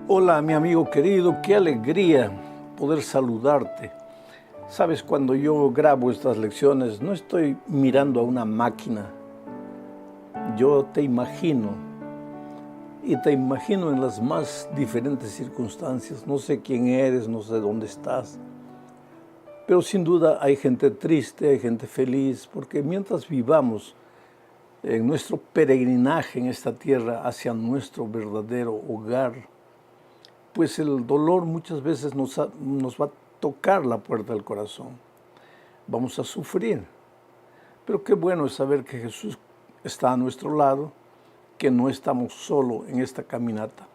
Hola, mi amigo querido, qué alegría poder saludarte. Sabes, cuando yo grabo estas lecciones, no estoy mirando a una máquina. Yo te imagino, y te imagino en las más diferentes circunstancias. No sé quién eres, no sé dónde estás, pero sin duda hay gente triste, hay gente feliz, porque mientras vivamos en nuestro peregrinaje en esta tierra hacia nuestro verdadero hogar, pues el dolor muchas veces nos va a tocar la puerta del corazón. Vamos a sufrir. Pero qué bueno es saber que Jesús está a nuestro lado, que no estamos solos en esta caminata.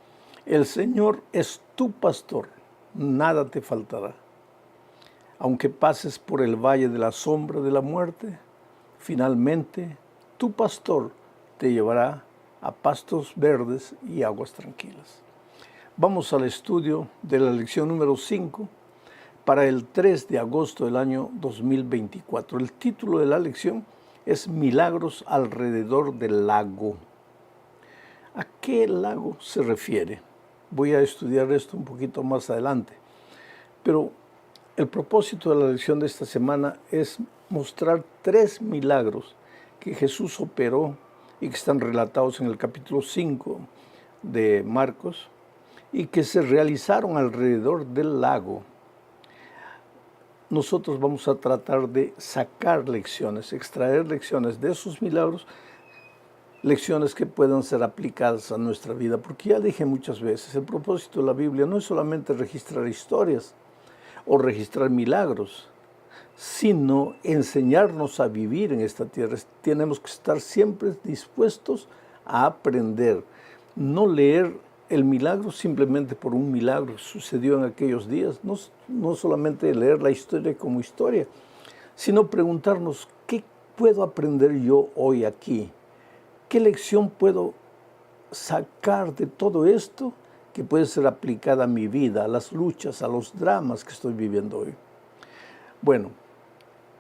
El Señor es tu pastor, nada te faltará. Aunque pases por el valle de la sombra de la muerte, finalmente tu pastor te llevará a pastos verdes y aguas tranquilas. Vamos al estudio de la lección número 5 para el 3 de agosto del año 2024. El título de la lección es Milagros alrededor del lago. ¿A qué lago se refiere? Voy a estudiar esto un poquito más adelante. Pero el propósito de la lección de esta semana es mostrar 3 milagros que Jesús operó y que están relatados en el capítulo 5 de Marcos, y que se realizaron alrededor del lago. Nosotros vamos a tratar de sacar lecciones, extraer lecciones de esos milagros, lecciones que puedan ser aplicadas a nuestra vida, porque ya dije muchas veces, el propósito de la Biblia no es solamente registrar historias o registrar milagros, sino enseñarnos a vivir en esta tierra. Tenemos que estar siempre dispuestos a aprender, no leer el milagro simplemente por un milagro que sucedió en aquellos días, no solamente leer la historia como historia, sino preguntarnos, ¿qué puedo aprender yo hoy aquí? ¿Qué lección puedo sacar de todo esto que puede ser aplicada a mi vida, a las luchas, a los dramas que estoy viviendo hoy? Bueno,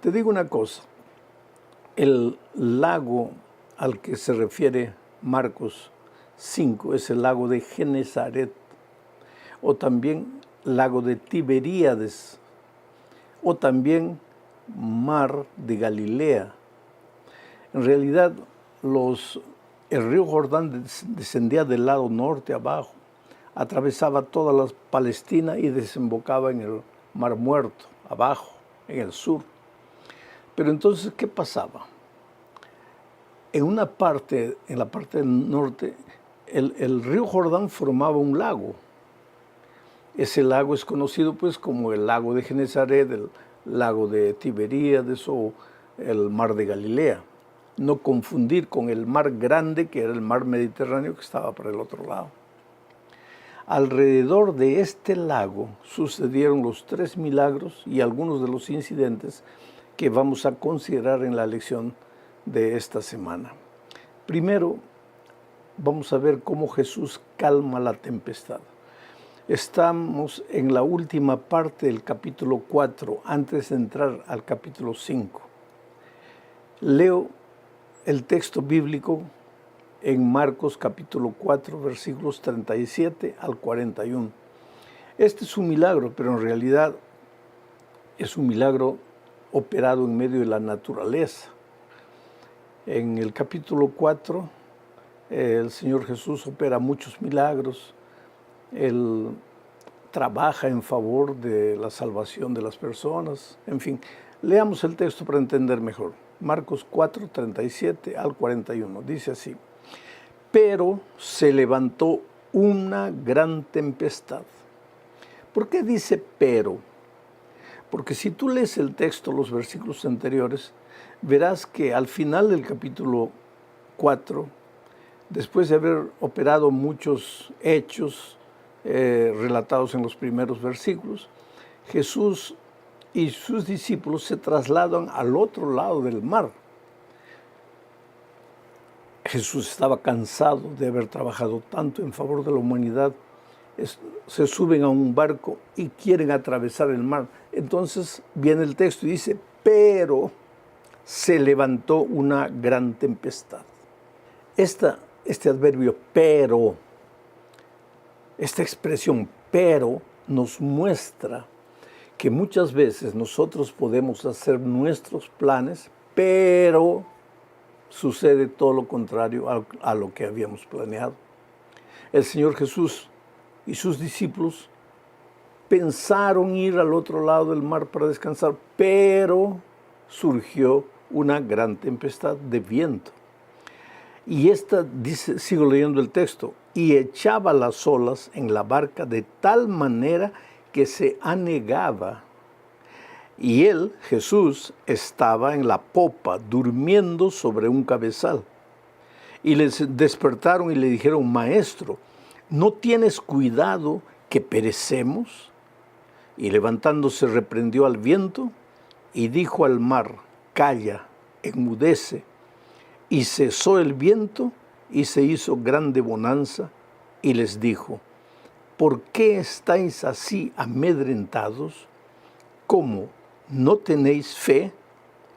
te digo una cosa, el lago al que se refiere Marcos 5 es el lago de Genesaret, o también lago de Tiberíades, o también mar de Galilea. En realidad, el río Jordán descendía del lado norte abajo, atravesaba toda la Palestina y desembocaba en el Mar Muerto, abajo, en el sur. Pero entonces, ¿qué pasaba? En la parte del norte, el río Jordán formaba un lago. Ese lago es conocido pues como el lago de Genesaret, el lago de Tiberíades o el mar de Galilea. No confundir con el mar grande, que era el mar Mediterráneo, que estaba por el otro lado. Alrededor de este lago sucedieron los 3 milagros y algunos de los incidentes que vamos a considerar en la lección de esta semana. Primero, vamos a ver cómo Jesús calma la tempestad. Estamos en la última parte del capítulo 4, antes de entrar al capítulo 5. Leo el texto bíblico en Marcos capítulo 4, versículos 37 al 41. Este es un milagro, pero en realidad es un milagro operado en medio de la naturaleza. En el capítulo 4, el Señor Jesús opera muchos milagros. Él trabaja en favor de la salvación de las personas. En fin, leamos el texto para entender mejor. Marcos 4, 37 al 41. Dice así: pero se levantó una gran tempestad. ¿Por qué dice pero? Porque si tú lees el texto, los versículos anteriores, verás que al final del capítulo 4, después de haber operado muchos hechos relatados en los primeros versículos, Jesús y sus discípulos se trasladan al otro lado del mar. Jesús estaba cansado de haber trabajado tanto en favor de la humanidad. Se suben a un barco y quieren atravesar el mar. Entonces viene el texto y dice, pero se levantó una gran tempestad. Este adverbio, pero, Esta expresión pero nos muestra que muchas veces nosotros podemos hacer nuestros planes, pero sucede todo lo contrario a lo que habíamos planeado. El Señor Jesús y sus discípulos pensaron ir al otro lado del mar para descansar, pero surgió una gran tempestad de viento. Y esta, dice, sigo leyendo el texto, y echaba las olas en la barca de tal manera que se anegaba. Y él, Jesús, estaba en la popa, durmiendo sobre un cabezal. Y les despertaron y le dijeron, Maestro, ¿no tienes cuidado que perecemos? Y levantándose reprendió al viento y dijo al mar, calla, enmudece. Y cesó el viento y se hizo grande bonanza y les dijo, ¿por qué estáis así amedrentados? ¿Cómo no tenéis fe?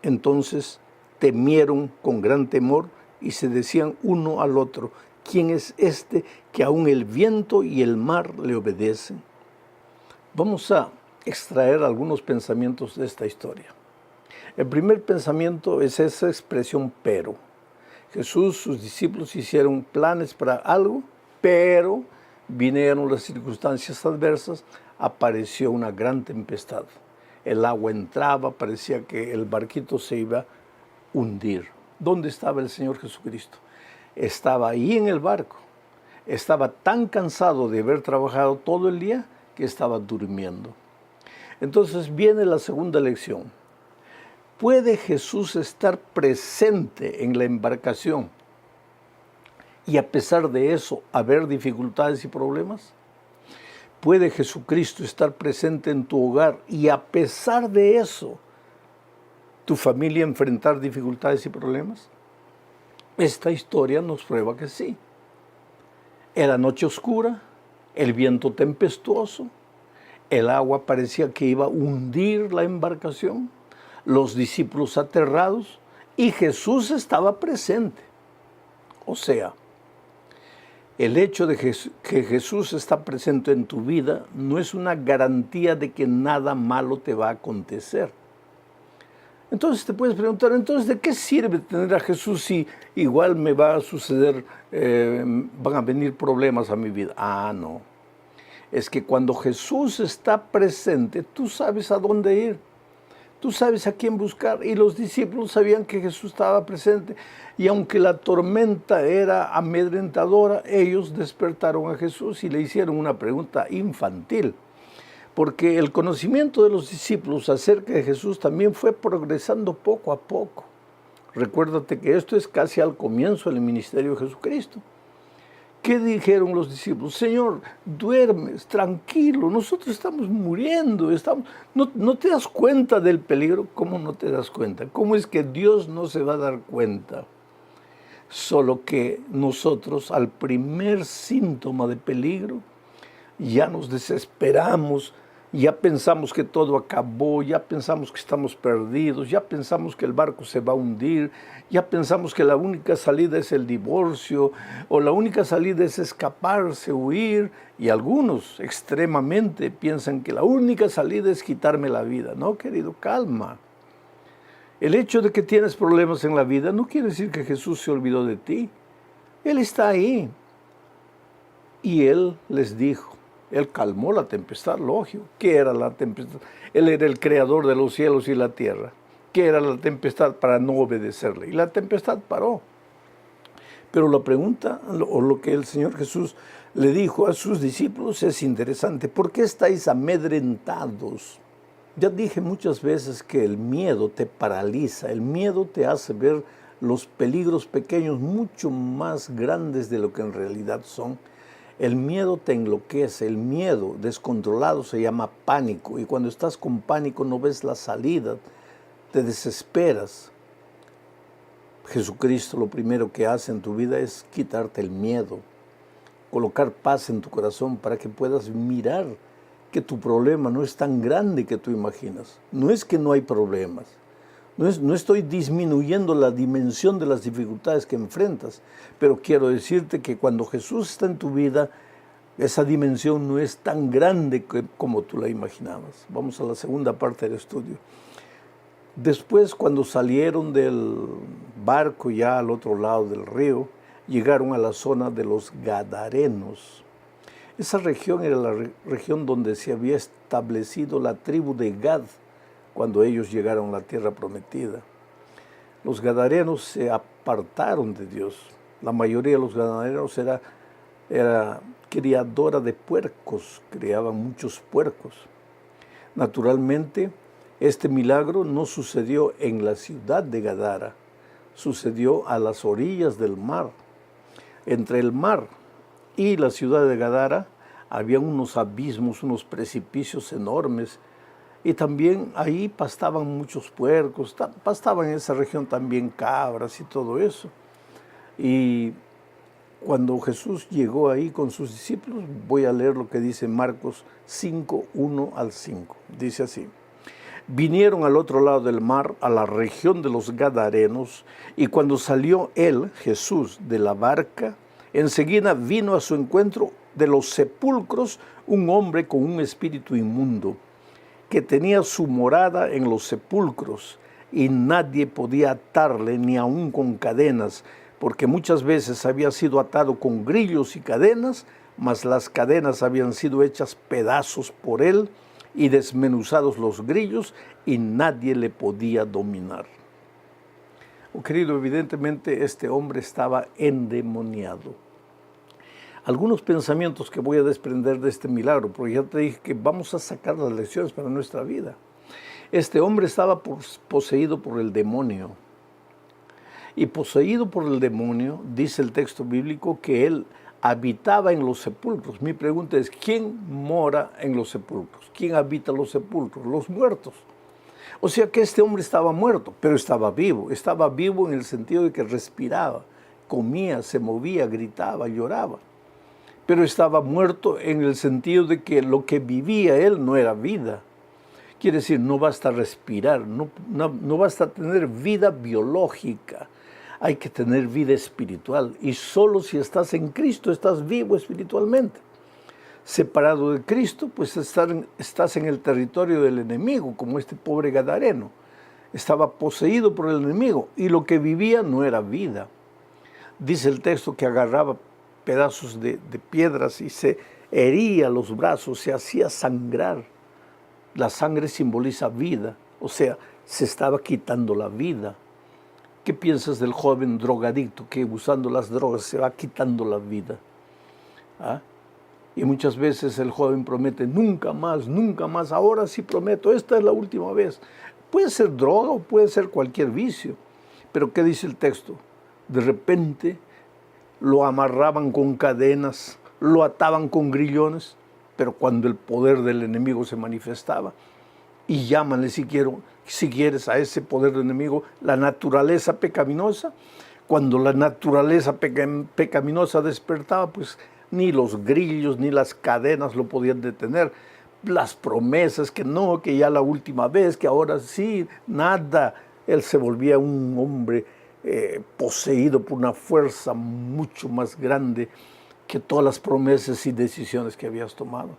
Entonces temieron con gran temor y se decían uno al otro, ¿quién es este que aún el viento y el mar le obedecen? Vamos a extraer algunos pensamientos de esta historia. El primer pensamiento es esa expresión pero. Jesús, sus discípulos hicieron planes para algo, pero vinieron las circunstancias adversas, apareció una gran tempestad. El agua entraba, parecía que el barquito se iba a hundir. ¿Dónde estaba el Señor Jesucristo? Estaba ahí en el barco. Estaba tan cansado de haber trabajado todo el día que estaba durmiendo. Entonces viene la segunda lección. ¿Puede Jesús estar presente en la embarcación y a pesar de eso haber dificultades y problemas? ¿Puede Jesucristo estar presente en tu hogar y a pesar de eso tu familia enfrentar dificultades y problemas? Esta historia nos prueba que sí. Era noche oscura, el viento tempestuoso, el agua parecía que iba a hundir la embarcación, los discípulos aterrados y Jesús estaba presente. O sea, el hecho de que Jesús está presente en tu vida no es una garantía de que nada malo te va a acontecer. Entonces te puedes preguntar, entonces, ¿de qué sirve tener a Jesús si igual me va a suceder, van a venir problemas a mi vida? Ah, no. Es que cuando Jesús está presente, tú sabes a dónde ir. Tú sabes a quién buscar. Y los discípulos sabían que Jesús estaba presente. Y aunque la tormenta era amedrentadora, ellos despertaron a Jesús y le hicieron una pregunta infantil. Porque el conocimiento de los discípulos acerca de Jesús también fue progresando poco a poco. Recuérdate que esto es casi al comienzo del ministerio de Jesucristo. ¿Qué dijeron los discípulos? Señor, duermes, tranquilo, nosotros estamos muriendo, ¿no te das cuenta del peligro? ¿Cómo no te das cuenta? ¿Cómo es que Dios no se va a dar cuenta? Solo que nosotros al primer síntoma de peligro ya nos desesperamos, ya pensamos que todo acabó, ya pensamos que estamos perdidos, ya pensamos que el barco se va a hundir, ya pensamos que la única salida es el divorcio o la única salida es escaparse, huir, y algunos extremadamente piensan que la única salida es quitarme la vida. No, querido, calma. El hecho de que tienes problemas en la vida no quiere decir que Jesús se olvidó de ti. Él está ahí. Y Él les dijo, Él calmó la tempestad, lógico. ¿Qué era la tempestad? Él era el creador de los cielos y la tierra. ¿Qué era la tempestad para no obedecerle? Y la tempestad paró. Pero la pregunta, o lo que el Señor Jesús le dijo a sus discípulos es interesante. ¿Por qué estáis amedrentados? Ya dije muchas veces que el miedo te paraliza. El miedo te hace ver los peligros pequeños mucho más grandes de lo que en realidad son. El miedo te enloquece, el miedo descontrolado se llama pánico y cuando estás con pánico no ves la salida, te desesperas. Jesucristo lo primero que hace en tu vida es quitarte el miedo, colocar paz en tu corazón para que puedas mirar que tu problema no es tan grande que tú imaginas. No es que no hay problemas. No estoy disminuyendo la dimensión de las dificultades que enfrentas, pero quiero decirte que cuando Jesús está en tu vida, Esa dimensión no es tan grande como tú la imaginabas. Vamos a la segunda parte del estudio. Después, cuando salieron del barco ya al otro lado del río, llegaron a la zona de los Gadarenos. Esa región era la región donde se había establecido la tribu de Gad cuando ellos llegaron a la tierra prometida. Los Gadarenos se apartaron de Dios. La mayoría de los Gadarenos era criadora de puercos, criaban muchos puercos. Naturalmente, este milagro no sucedió en la ciudad de Gadara, sucedió a las orillas del mar. Entre el mar y la ciudad de Gadara había unos abismos, unos precipicios enormes, y también ahí pastaban muchos puercos, pastaban en esa región también cabras y todo eso. Y cuando Jesús llegó ahí con sus discípulos, voy a leer lo que dice Marcos 5, 1 al 5. Dice así: vinieron al otro lado del mar, a la región de los Gadarenos, y cuando salió él, Jesús, de la barca, enseguida vino a su encuentro de los sepulcros un hombre con un espíritu inmundo, que tenía su morada en los sepulcros, y nadie podía atarle ni aun con cadenas, porque muchas veces había sido atado con grillos y cadenas, mas las cadenas habían sido hechas pedazos por él y desmenuzados los grillos, y nadie le podía dominar. Oh, querido, evidentemente este hombre estaba endemoniado. Algunos pensamientos que voy a desprender de este milagro, porque ya te dije que vamos a sacar las lecciones para nuestra vida. Este hombre estaba poseído por el demonio. Y poseído por el demonio, dice el texto bíblico, que él habitaba en los sepulcros. Mi pregunta es, ¿quién mora en los sepulcros? ¿Quién habita los sepulcros? Los muertos. O sea que este hombre estaba muerto, pero estaba vivo. Estaba vivo en el sentido de que respiraba, comía, se movía, gritaba, lloraba. Pero estaba muerto en el sentido de que lo que vivía él no era vida. Quiere decir, no basta respirar, no basta tener vida biológica. Hay que tener vida espiritual, y solo si estás en Cristo estás vivo espiritualmente. Separado de Cristo, pues estás en el territorio del enemigo, como este pobre gadareno. Estaba poseído por el enemigo, y lo que vivía no era vida. Dice el texto que agarraba pedazos de piedras y se hería los brazos, se hacía sangrar. La sangre simboliza vida, o sea, se estaba quitando la vida. ¿Qué piensas del joven drogadicto que usando las drogas se va quitando la vida? ¿Ah? Y muchas veces el joven promete, nunca más, ahora sí prometo, esta es la última vez. Puede ser droga o puede ser cualquier vicio, pero ¿qué dice el texto? De repente lo amarraban con cadenas, lo ataban con grillones, pero cuando el poder del enemigo se manifestaba, y llámanle si quieres a ese poder del enemigo la naturaleza pecaminosa, cuando la naturaleza pecaminosa despertaba, pues ni los grillos ni las cadenas lo podían detener. Las promesas que no, que ya la última vez, que ahora sí, nada. Él se volvía un hombre poseído por una fuerza mucho más grande que todas las promesas y decisiones que había tomado.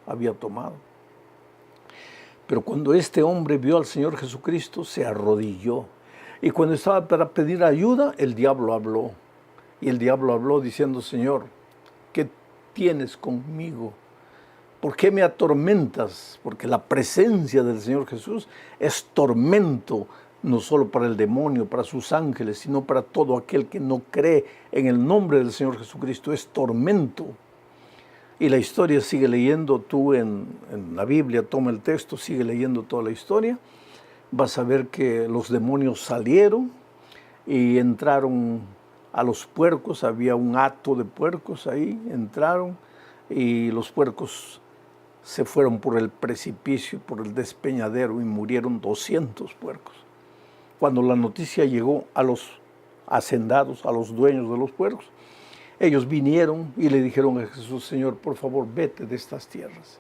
Pero cuando este hombre vio al Señor Jesucristo, se arrodilló. Y cuando estaba para pedir ayuda, el diablo habló. Y el diablo habló diciendo, Señor, ¿qué tienes conmigo? ¿Por qué me atormentas? Porque la presencia del Señor Jesús es tormento, no solo para el demonio, para sus ángeles, sino para todo aquel que no cree en el nombre del Señor Jesucristo. Es tormento. Y la historia sigue leyendo, tú en la Biblia toma el texto, sigue leyendo toda la historia, vas a ver que los demonios salieron y entraron a los puercos, había un hato de puercos ahí, entraron y los puercos se fueron por el precipicio, por el despeñadero, y murieron 200 puercos. Cuando la noticia llegó a los hacendados, a los dueños de los puercos, ellos vinieron y le dijeron a Jesús, Señor, por favor, vete de estas tierras.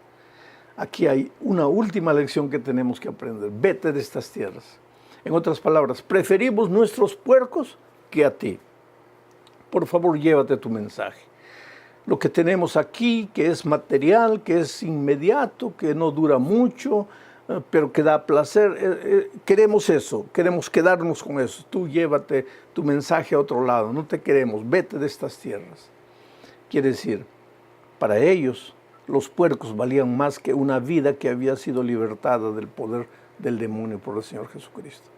Aquí hay una última lección que tenemos que aprender. Vete de estas tierras. En otras palabras, preferimos nuestros puercos que a ti. Por favor, llévate tu mensaje. lo que tenemos aquí, que es material, que es inmediato, que no dura mucho, pero que da placer. Queremos eso, queremos quedarnos con eso. Tú llévate tu mensaje a otro lado, no te queremos, vete de estas tierras. Quiere decir, para ellos los puercos valían más que una vida que había sido libertada del poder del demonio por el Señor Jesucristo.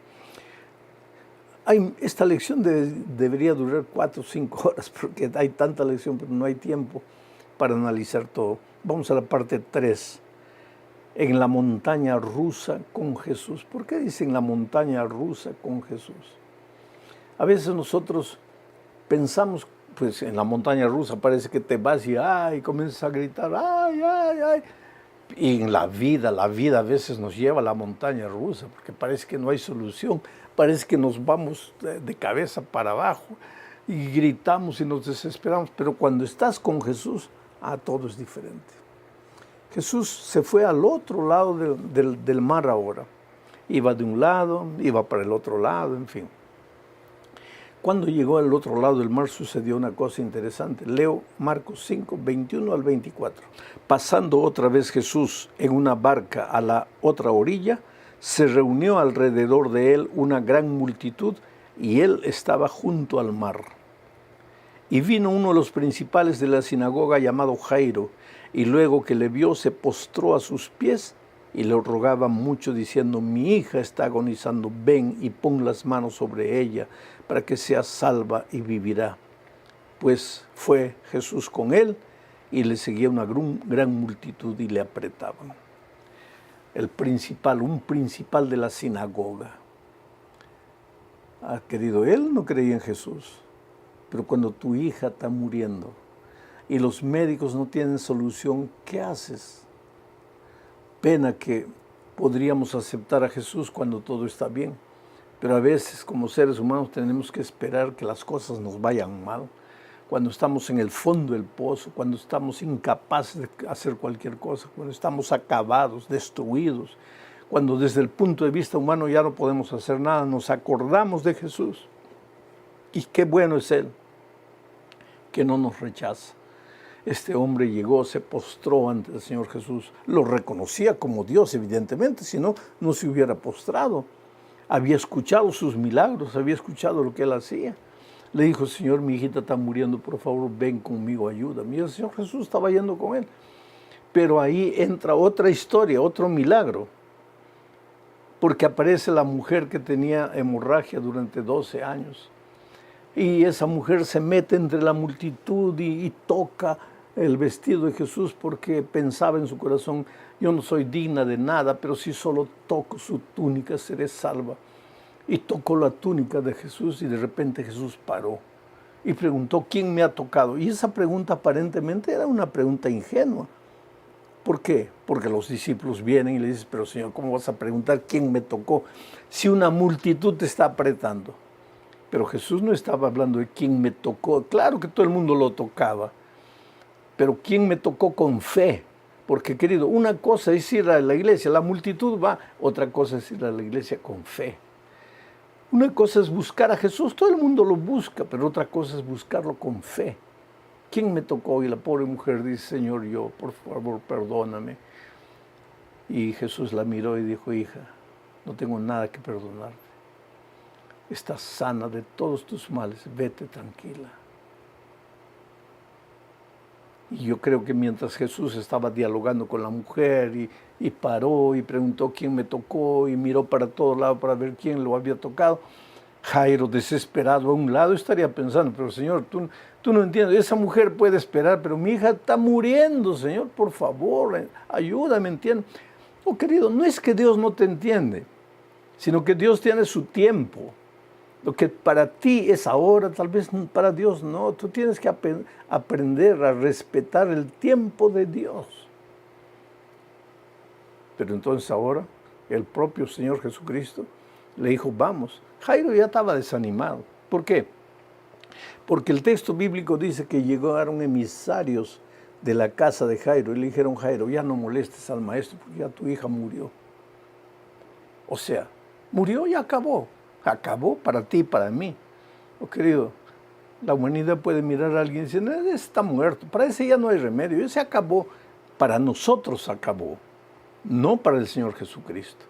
Esta lección debería durar 4 o 5 horas, porque hay tanta lección, pero no hay tiempo para analizar todo. Vamos a la parte 3. En la montaña rusa con Jesús. ¿Por qué dicen la montaña rusa con Jesús? A veces nosotros pensamos, pues en la montaña rusa parece que te vas y ay, comienzas a gritar, ay, ay, ay. Y en la vida a veces nos lleva a la montaña rusa, porque parece que no hay solución, parece que nos vamos de cabeza para abajo y gritamos y nos desesperamos, pero cuando estás con Jesús, todo es diferente. Jesús se fue al otro lado del mar ahora, iba de un lado, iba para el otro lado, en fin. Cuando llegó al otro lado del mar sucedió una cosa interesante. Leo Marcos 5, 21 al 24. Pasando otra vez Jesús en una barca a la otra orilla, se reunió alrededor de él una gran multitud y él estaba junto al mar. Y vino uno de los principales de la sinagoga llamado Jairo, y luego que le vio se postró a sus pies y le rogaba mucho diciendo, mi hija está agonizando, ven y pon las manos sobre ella para que sea salva y vivirá. Pues fue Jesús con él y le seguía una gran multitud y le apretaban. Un principal de la sinagoga. Querido, él no creía en Jesús, pero cuando tu hija está muriendo y los médicos no tienen solución, ¿qué haces? Pena que podríamos aceptar a Jesús cuando todo está bien, pero a veces como seres humanos tenemos que esperar que las cosas nos vayan mal. Cuando estamos en el fondo del pozo, cuando estamos incapaces de hacer cualquier cosa, cuando estamos acabados, destruidos, cuando desde el punto de vista humano ya no podemos hacer nada, nos acordamos de Jesús. Y qué bueno es Él, que no nos rechaza. Este hombre llegó, se postró ante el Señor Jesús, lo reconocía como Dios, evidentemente, si no, no se hubiera postrado. Había escuchado sus milagros, había escuchado lo que Él hacía. Le dijo, Señor, mi hijita está muriendo, por favor, ven conmigo, ayúdame. Y el Señor Jesús estaba yendo con él. Pero ahí entra otra historia, otro milagro, porque aparece la mujer que tenía hemorragia durante 12 años. Y esa mujer se mete entre la multitud y toca el vestido de Jesús porque pensaba en su corazón, yo no soy digna de nada, pero si solo toco su túnica seré salva. Y tocó la túnica de Jesús y de repente Jesús paró y preguntó, ¿quién me ha tocado? Y esa pregunta aparentemente era una pregunta ingenua. ¿Por qué? Porque los discípulos vienen y le dicen, pero Señor, ¿cómo vas a preguntar quién me tocó si una multitud te está apretando? Pero Jesús no estaba hablando de quién me tocó. Claro que todo el mundo lo tocaba, pero quién me tocó con fe. Porque, querido, una cosa es ir a la iglesia, la multitud va, otra cosa es ir a la iglesia con fe. Una cosa es buscar a Jesús, todo el mundo lo busca, pero otra cosa es buscarlo con fe. ¿Quién me tocó? Y la pobre mujer dice, Señor, yo, por favor, perdóname. Y Jesús la miró y dijo, hija, no tengo nada que perdonarte. Estás sana de todos tus males, vete tranquila. Y yo creo que mientras Jesús estaba dialogando con la mujer y paró y preguntó quién me tocó y miró para todos lados para ver quién lo había tocado, Jairo, desesperado a un lado, estaría pensando, pero Señor, tú no entiendes, esa mujer puede esperar, pero mi hija está muriendo, Señor, por favor, ayúdame, entiende. Oh, querido, no es que Dios no te entiende, sino que Dios tiene su tiempo. Lo que para ti es ahora, tal vez para Dios no. Tú tienes que aprender a respetar el tiempo de Dios. Pero entonces ahora, el propio Señor Jesucristo le dijo, vamos. Jairo ya estaba desanimado. ¿Por qué? Porque el texto bíblico dice que llegaron emisarios de la casa de Jairo y le dijeron, Jairo, ya no molestes al maestro porque ya tu hija murió. O sea, murió y acabó. Acabó para ti y para mí. Oh, querido, La humanidad puede mirar a alguien y decir, "Ese está muerto, para ese ya no hay remedio, ese acabó". Para nosotros acabó, no para el Señor Jesucristo.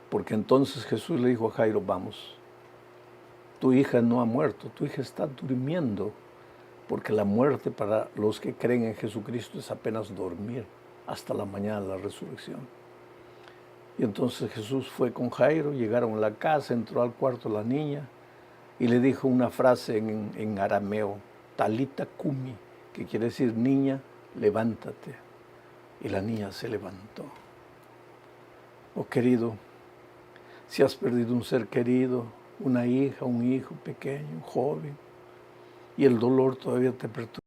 Porque entonces Jesús le dijo a Jairo, vamos, tu hija no ha muerto, tu hija está durmiendo, porque la muerte para los que creen en Jesucristo es apenas dormir hasta la mañana de la resurrección. Y entonces Jesús fue con Jairo, llegaron a la casa, entró al cuarto la niña y le dijo una frase en arameo, Talita Kumi, que quiere decir, niña, levántate. Y la niña se levantó. Oh querido, si has perdido un ser querido, una hija, un hijo pequeño, un joven, y el dolor todavía te perturba,